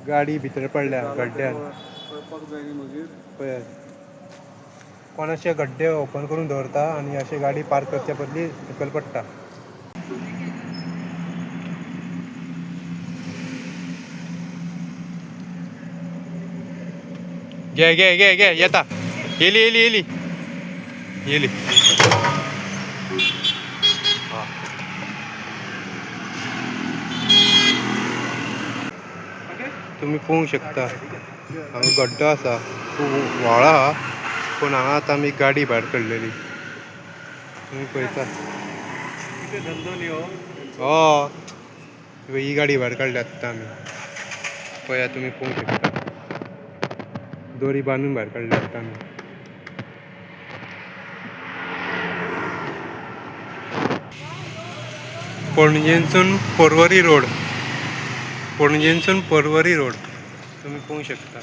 गाडी भितर पडल्या गड्ड्यान. पळपाक जाय न्ही मागीर. पळय कोणाचे गड्डे ओपन करून दवरता आनी अशे गाडी पार्क करच्या बदली सकयल पडटा. घे घे घे घे येता. येली येली येली येली. तुम्ही पळोवंक शकता हांगा गड्डो आसा खूब व्हळा आहा पूण हांगा आतां आमी गाडी भायर काडलेली तुमी पळयता. धंदो न्ही हो. हय ही गाडी भायर काडली आत्तां आमी पळया तुमी पळोवंक शकता. दोरी बांदून भायर काडली आत्तां आमी. पणजेंसून पर्वरी रोड. पणजेंसून पर्वरी रोड तुम्ही पळोवंक शकता.